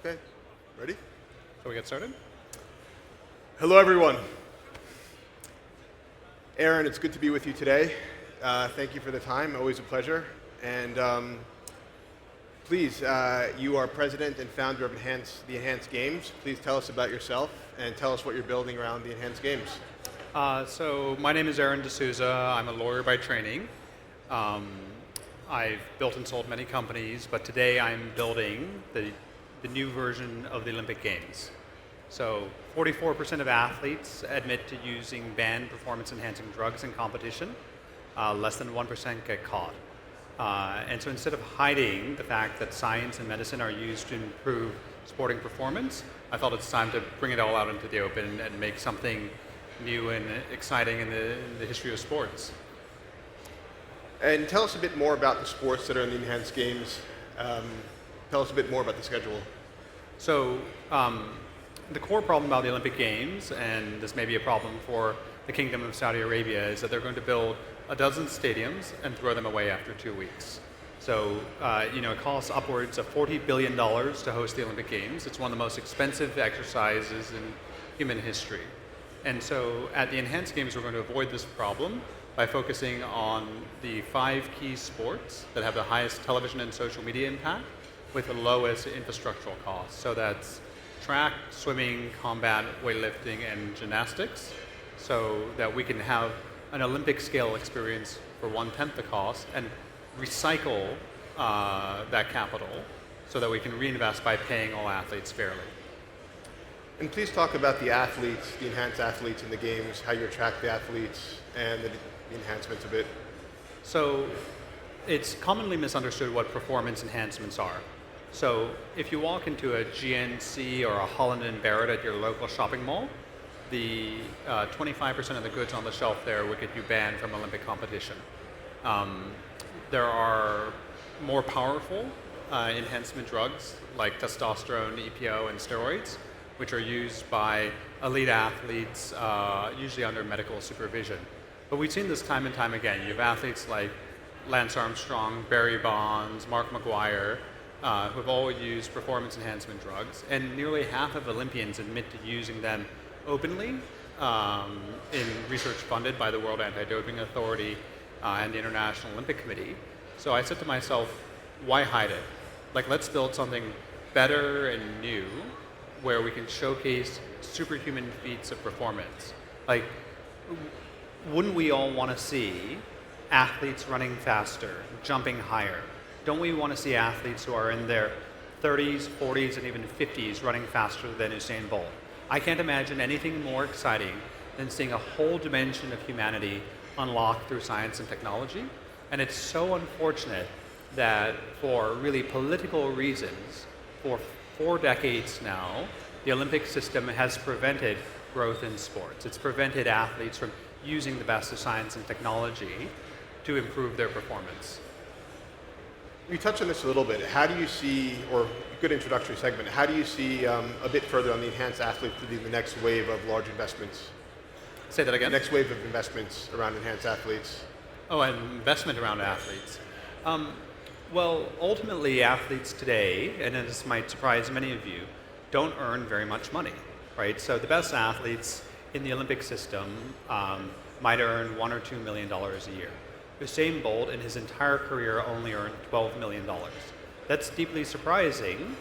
Okay, ready? Shall we get started? Hello, everyone. Aaron, it's good to be with you today. Thank you for the time, always a pleasure. And please, you are president and founder of the Enhanced Games. Please tell us about yourself and tell us what you're building around the Enhanced Games. So my name is Aron D'Souza. I'm a lawyer by training. I've built and sold many companies, but today I'm building the new version of the Olympic Games. So 44% of athletes admit to using banned performance-enhancing drugs in competition. Less than 1% get caught. And so instead of hiding the fact that science and medicine are used to improve sporting performance, I felt it's time to bring it all out into the open and make something new and exciting in the history of sports. And tell us a bit more about the sports that are in the Enhanced Games. Tell us a bit more about the schedule. So the core problem about the Olympic Games, and this may be a problem for the Kingdom of Saudi Arabia, is that they're going to build a dozen stadiums and throw them away after 2 weeks. So it costs upwards of $40 billion to host the Olympic Games. It's one of the most expensive exercises in human history. And so at the Enhanced Games, we're going to avoid this problem by focusing on the 5 key sports that have the highest television and social media impact with the lowest infrastructural costs. So that's track, swimming, combat, weightlifting, and gymnastics, so that we can have an Olympic scale experience for 1/10 the cost and recycle that capital so that we can reinvest by paying all athletes fairly. And please talk about the athletes, the enhanced athletes in the games, how you attract the athletes, and the enhancements a bit. So it's commonly misunderstood what performance enhancements are. So if you walk into a GNC or a Holland & Barrett at your local shopping mall, the 25% of the goods on the shelf there would get you banned from Olympic competition. There are more powerful enhancement drugs like testosterone, EPO, and steroids, which are used by elite athletes, usually under medical supervision. But we've seen this time and time again. You have athletes like Lance Armstrong, Barry Bonds, Mark McGuire, who have all used performance enhancement drugs, and nearly half of Olympians admit to using them openly in research funded by the World Anti-Doping Authority and the International Olympic Committee. So I said to myself, why hide it? Let's build something better and new where we can showcase superhuman feats of performance. Wouldn't we all want to see athletes running faster, jumping higher? Don't we want to see athletes who are in their 30s, 40s, and even 50s running faster than Usain Bolt? I can't imagine anything more exciting than seeing a whole dimension of humanity unlocked through science and technology. And it's so unfortunate that for really political reasons, for 4 decades now, the Olympic system has prevented growth in sports. It's prevented athletes from using the best of science and technology to improve their performance. You touched on this a little bit. How do you see, or good introductory segment, how do you see a bit further on the enhanced athletes to be the next wave of large investments? Say that again? The next wave of investments around enhanced athletes. Oh, and investment around athletes. Well, ultimately, athletes today, and this might surprise many of you, don't earn very much money, right? So the best athletes in the Olympic system might earn $1 or $2 million a year. Usain Bolt in his entire career only earned $12 million. That's deeply surprising,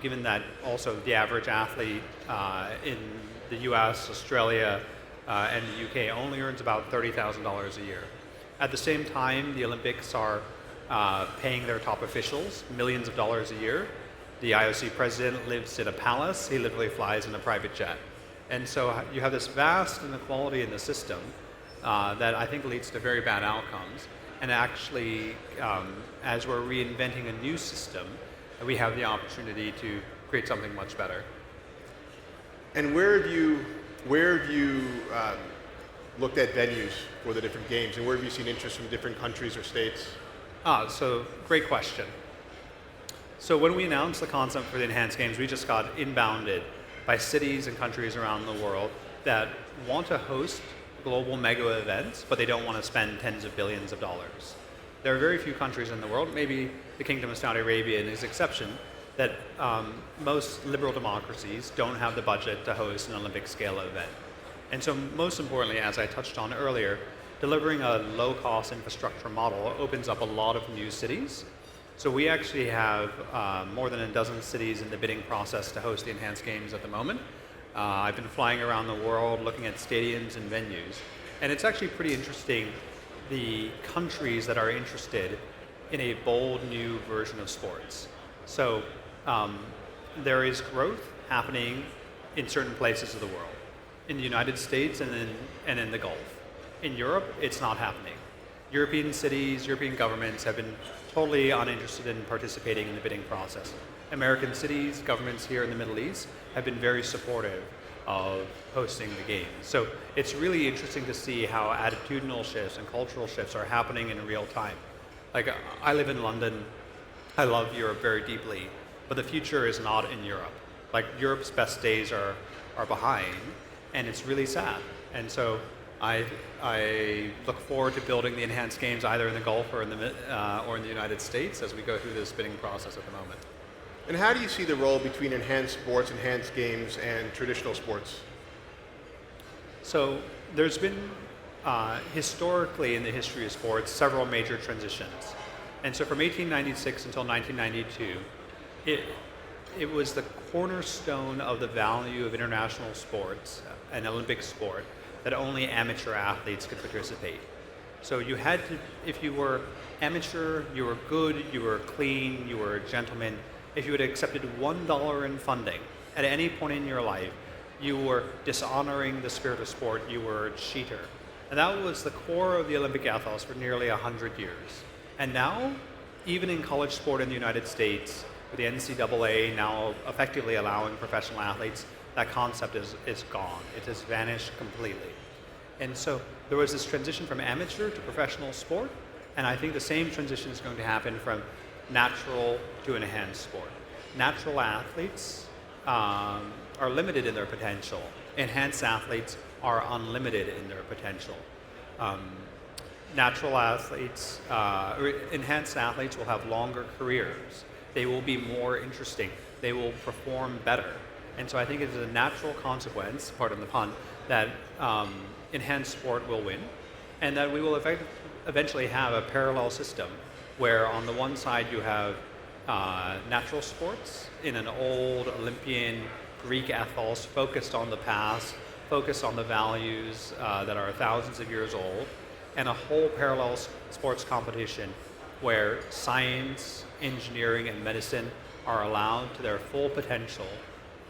given that also the average athlete in the US, Australia, and the UK only earns about $30,000 a year. At the same time, the Olympics are paying their top officials millions of dollars a year. The IOC president lives in a palace. He literally flies in a private jet. And so you have this vast inequality in the system that I think leads to very bad outcomes. And actually, as we're reinventing a new system, we have the opportunity to create something much better. And where have you looked at venues for the different games, and where have you seen interest from different countries or states? So great question. So when we announced the concept for the Enhanced Games, we just got inbounded by cities and countries around the world that want to host global mega events, but they don't want to spend tens of billions of dollars. There are very few countries in the world, maybe the Kingdom of Saudi Arabia is an exception, that most liberal democracies don't have the budget to host an Olympic scale event. And so most importantly, as I touched on earlier, delivering a low-cost infrastructure model opens up a lot of new cities. So we actually have more than a dozen cities in the bidding process to host the Enhanced Games at the moment. I've been flying around the world looking at stadiums and venues. And it's actually pretty interesting, the countries that are interested in a bold new version of sports. So there is growth happening in certain places of the world. In the United States and in the Gulf. In Europe, it's not happening. European cities, European governments have been totally uninterested in participating in the bidding process. American cities, governments here in the Middle East have been very supportive of hosting the games. So it's really interesting to see how attitudinal shifts and cultural shifts are happening in real time. Like, I live in London, I love Europe very deeply, but the future is not in Europe. Like, Europe's best days are behind, and it's really sad. And so I look forward to building the Enhanced Games either in the Gulf or in the United States as we go through this bidding process at the moment. And how do you see the role between enhanced sports, enhanced games, and traditional sports? So there's been, historically in the history of sports, several major transitions. And so from 1896 until 1992, it was the cornerstone of the value of international sports, an Olympic sport, that only amateur athletes could participate. So you had to, if you were amateur, you were good, you were clean, you were a gentleman. If you had accepted $1 in funding at any point in your life, you were dishonoring the spirit of sport, you were a cheater. And that was the core of the Olympic ethos for nearly 100 years. And now, even in college sport in the United States, with the NCAA now effectively allowing professional athletes, that concept is gone. It has vanished completely. And so there was this transition from amateur to professional sport, and I think the same transition is going to happen from natural to enhanced sport. Natural athletes are limited in their potential. Enhanced athletes are unlimited in their potential. Natural athletes, enhanced athletes will have longer careers. They will be more interesting. They will perform better. And so I think it is a natural consequence, pardon the pun, that enhanced sport will win, and that we will eventually have a parallel system where on the one side you have natural sports in an old Olympian Greek ethos focused on the past, focused on the values that are thousands of years old, and a whole parallel sports competition where science, engineering, and medicine are allowed to their full potential,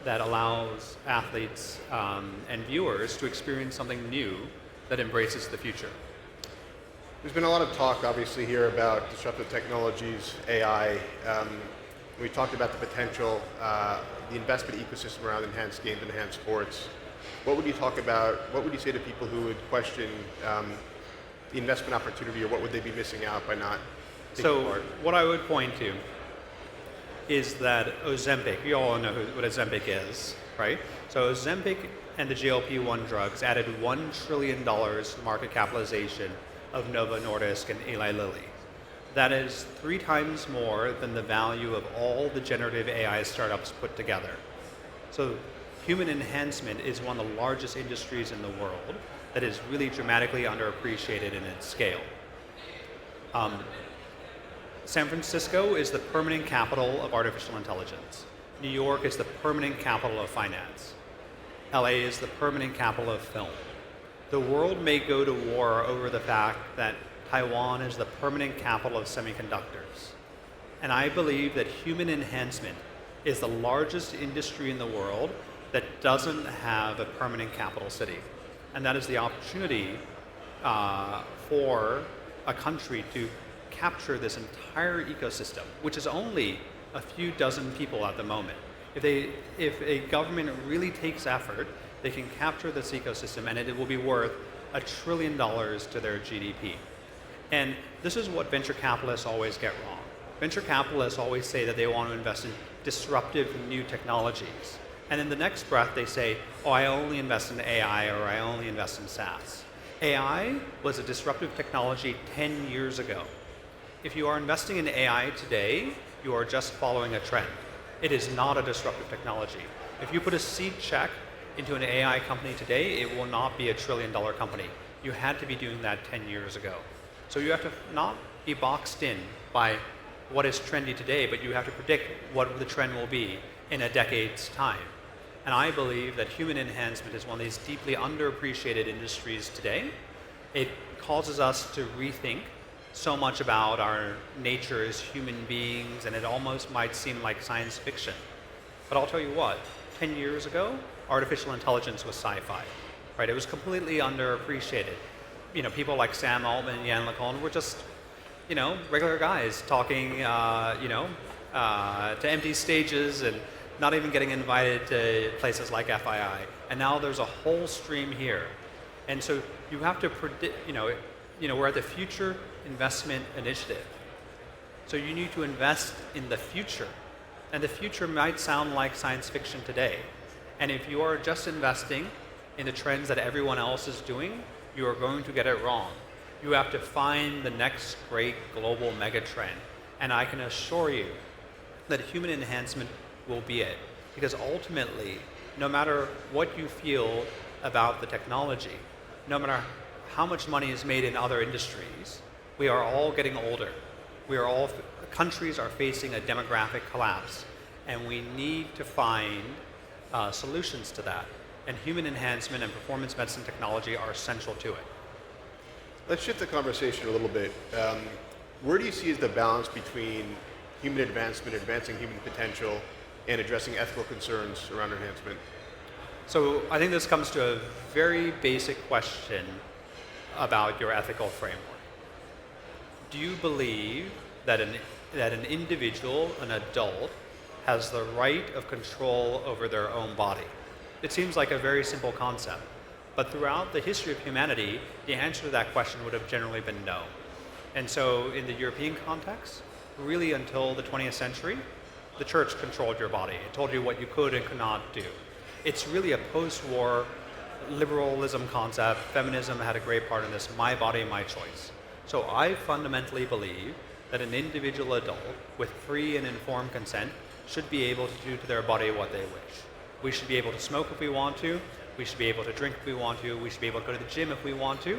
that allows athletes and viewers to experience something new that embraces the future. There's been a lot of talk, obviously, here about disruptive technologies, AI. We talked about the potential, the investment ecosystem around enhanced games and enhanced sports. What would you talk about, what would you say to people who would question the investment opportunity, or what would they be missing out by not taking part? So what I would point to is that Ozempic, you all know what Ozempic is, right? So Ozempic and the GLP-1 drugs added $1 trillion to market capitalization of Novo Nordisk and Eli Lilly. That is 3 times more than the value of all the generative AI startups put together. So human enhancement is one of the largest industries in the world that is really dramatically underappreciated in its scale. San Francisco is the permanent capital of artificial intelligence. New York is the permanent capital of finance. LA is the permanent capital of film. The world may go to war over the fact that Taiwan is the permanent capital of semiconductors. And I believe that human enhancement is the largest industry in the world that doesn't have a permanent capital city. And that is the opportunity for a country to capture this entire ecosystem, which is only a few dozen people at the moment. If a government really takes effort, they can capture this ecosystem, and it will be worth $1 trillion to their GDP. And this is what venture capitalists always get wrong. Venture capitalists always say that they want to invest in disruptive new technologies. And in the next breath, they say, oh, I only invest in AI, or I only invest in SaaS. AI was a disruptive technology 10 years ago. If you are investing in AI today, you are just following a trend. It is not a disruptive technology. If you put a seed check into an AI company today, it will not be $1 trillion company. You had to be doing that 10 years ago. So you have to not be boxed in by what is trendy today, but you have to predict what the trend will be in a decade's time. And I believe that human enhancement is one of these deeply underappreciated industries today. It causes us to rethink so much about our nature as human beings, and it almost might seem like science fiction. But I'll tell you what, 10 years ago, artificial intelligence was sci-fi, right? It was completely underappreciated. You know, people like Sam Altman and Yann LeCun were just, you know, regular guys talking, to empty stages and not even getting invited to places like FII. And now there's a whole stream here. And so you have to predict, we're at the Future Investment Initiative. So you need to invest in the future. And the future might sound like science fiction today. And if you are just investing in the trends that everyone else is doing, you are going to get it wrong. You have to find the next great global mega trend. And I can assure you that human enhancement will be it. Because ultimately, no matter what you feel about the technology, no matter how much money is made in other industries, we are all getting older. Countries are facing a demographic collapse, and we need to find solutions to that. And human enhancement and performance medicine technology are essential to it. Let's shift the conversation a little bit. Where do you see as the balance between human advancement, advancing human potential, and addressing ethical concerns around enhancement? So I think this comes to a very basic question about your ethical framework. Do you believe that an individual, an adult, has the right of control over their own body? It seems like a very simple concept, but throughout the history of humanity, the answer to that question would have generally been no. And so in the European context, really until the 20th century, the church controlled your body. It told you what you could and could not do. It's really a post-war liberalism concept. Feminism had a great part in this, my body, my choice. So I fundamentally believe that an individual adult with free and informed consent should be able to do to their body what they wish. We should be able to smoke if we want to. We should be able to drink if we want to. We should be able to go to the gym if we want to.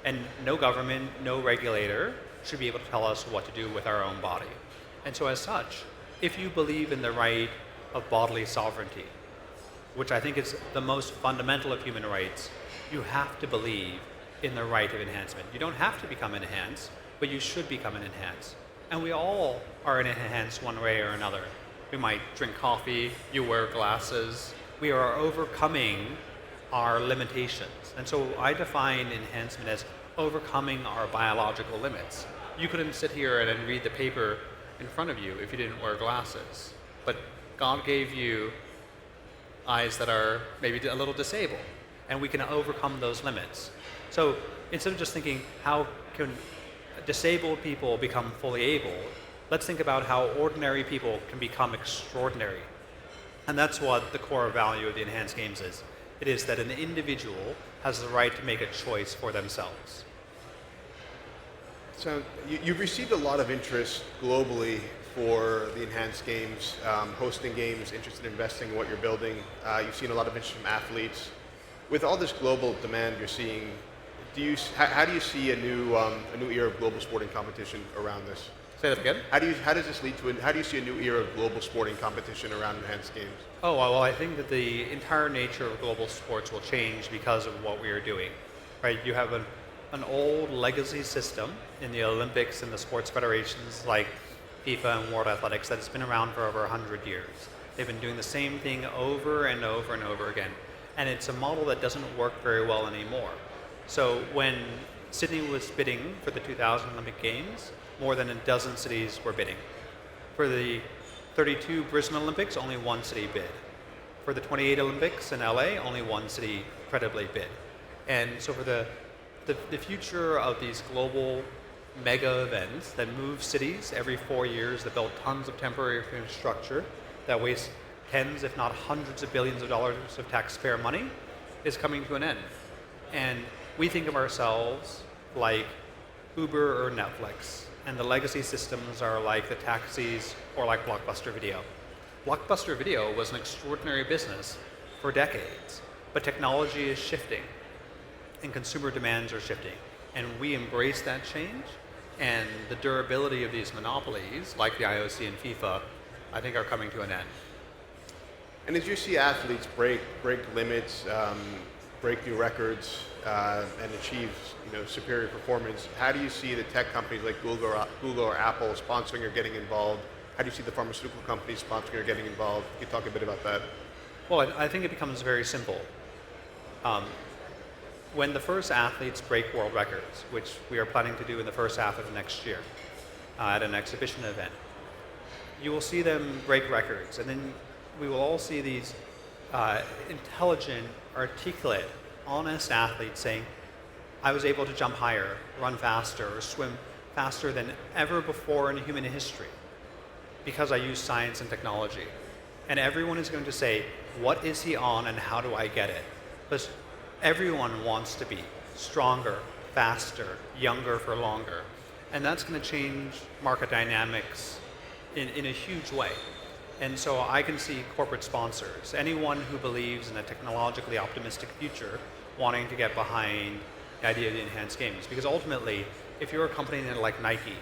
And no government, no regulator should be able to tell us what to do with our own body. And so as such, if you believe in the right of bodily sovereignty, which I think is the most fundamental of human rights, you have to believe in the right of enhancement. You don't have to become enhanced, but you should become an enhanced. And we all are enhanced one way or another. We might drink coffee, you wear glasses. We are overcoming our limitations. And so I define enhancement as overcoming our biological limits. You couldn't sit here and read the paper in front of you if you didn't wear glasses. But God gave you eyes that are maybe a little disabled, and we can overcome those limits. So instead of just thinking, how can disabled people become fully able, let's think about how ordinary people can become extraordinary. And that's what the core value of the enhanced games is. It is that an individual has the right to make a choice for themselves. So you've received a lot of interest globally for the enhanced games, hosting games, interested in investing in what you're building. You've seen a lot of interest from athletes. With all this global demand you're seeing, how do you see a new era of global sporting competition around this? Say that again? How do you see a new era of global sporting competition around enhanced games? Oh, well, I think that the entire nature of global sports will change because of what we are doing. Right? You have an old legacy system in the Olympics and the sports federations like FIFA and World Athletics that has been around for over 100 years. They've been doing the same thing over and over and over again. And it's a model that doesn't work very well anymore. So when Sydney was bidding for the 2000 Olympic Games, more than a dozen cities were bidding. For the 32 Brisbane Olympics, only one city bid. For the 28 Olympics in LA, only one city credibly bid. And so for the future of these global mega events that move cities every 4 years, that build tons of temporary infrastructure, that waste tens, if not hundreds of billions of dollars of taxpayer money, is coming to an end. And we think of ourselves like Uber or Netflix, and the legacy systems are like the taxis or like Blockbuster Video. Blockbuster video was an extraordinary business for decades, but technology is shifting and consumer demands are shifting. And we embrace that change, and the durability of these monopolies, like the IOC and FIFA, I think are coming to an end. And as you see athletes break limits, break new records, and achieve superior performance, how do you see the tech companies like Google or Apple sponsoring or getting involved? How do you see the pharmaceutical companies sponsoring or getting involved? Can you talk a bit about that? Well, I think it becomes very simple. When the first athletes break world records, which we are planning to do in the first half of next year at an exhibition event, you will see them break records, and then we will all see these intelligent, articulate, honest athletes saying, I was able to jump higher, run faster, or swim faster than ever before in human history because I use science and technology. And everyone is going to say, what is he on and how do I get it? Because everyone wants to be stronger, faster, younger for longer. And that's going to change market dynamics in a huge way. And so I can see corporate sponsors, anyone who believes in a technologically optimistic future, wanting to get behind the idea of the enhanced games. Because ultimately, if you're a company like Nike,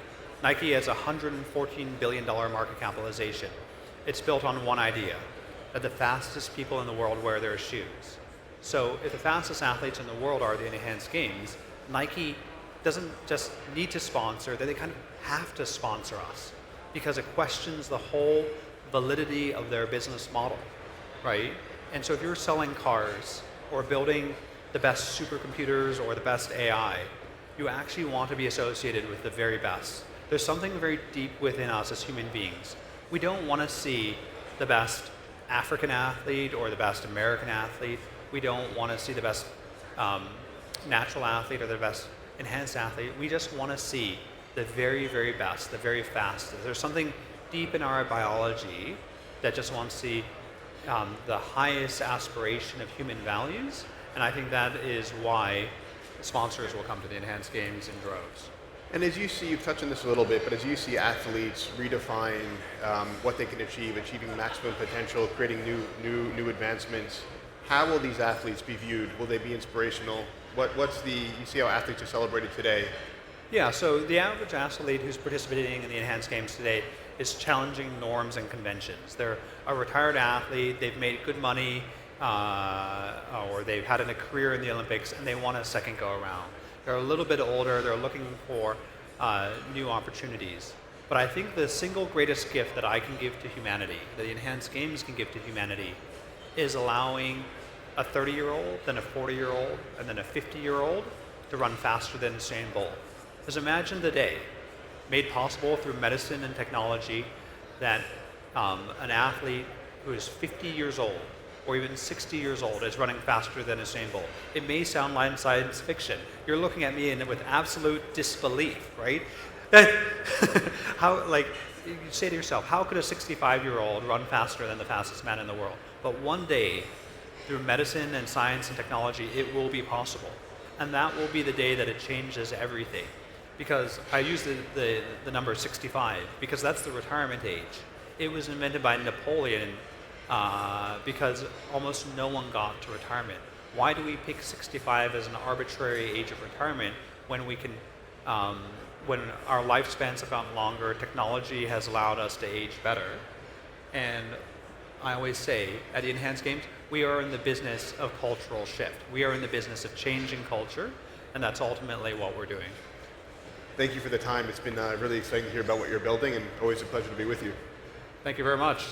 Nike has a $114 billion market capitalization. It's built on one idea, that the fastest people in the world wear their shoes. So if the fastest athletes in the world are the enhanced games, Nike doesn't just need to sponsor, they kind of have to sponsor us because it questions the whole validity of their business model, right? And so if you're selling cars or building the best supercomputers or the best AI, you actually want to be associated with the very best. There's something very deep within us as human beings. We don't want to see the best African athlete or the best American athlete. We don't want to see the best natural athlete or the best enhanced athlete. We just want to see the very, very best, the very fastest. There's something deep in our biology that just wants to see the highest aspiration of human values. And I think that is why sponsors will come to the enhanced games in droves. And as you see, you've touched on this a little bit, but as you see athletes redefine what they can achieve, achieving maximum potential, creating new advancements, how will these athletes be viewed? Will they be inspirational? You see how athletes are celebrated today? Yeah, so the average athlete who's participating in the enhanced games today is challenging norms and conventions. They're a retired athlete, they've made good money, or they've had a career in the Olympics, and they want a second go around. They're a little bit older, they're looking for new opportunities. But I think the single greatest gift that I can give to humanity, that the enhanced games can give to humanity, is allowing a 30-year-old, then a 40-year-old, and then a 50-year-old to run faster than Usain Bolt. Because imagine the day, made possible through medicine and technology, that an athlete who is 50 years old or even 60 years old is running faster than Usain Bolt. It may sound like science fiction. You're looking at me with absolute disbelief, right? You say to yourself, how could a 65-year-old run faster than the fastest man in the world? But one day, through medicine and science and technology, it will be possible. And that will be the day that it changes everything. Because I use the number 65, because that's the retirement age. It was invented by Napoleon because almost no one got to retirement. Why do we pick 65 as an arbitrary age of retirement when we can, when our lifespans have gotten longer, technology has allowed us to age better? And I always say, at the Enhanced Games, we are in the business of cultural shift. We are in the business of changing culture, and that's ultimately what we're doing. Thank you for the time. It's been really exciting to hear about what you're building, and always a pleasure to be with you. Thank you very much.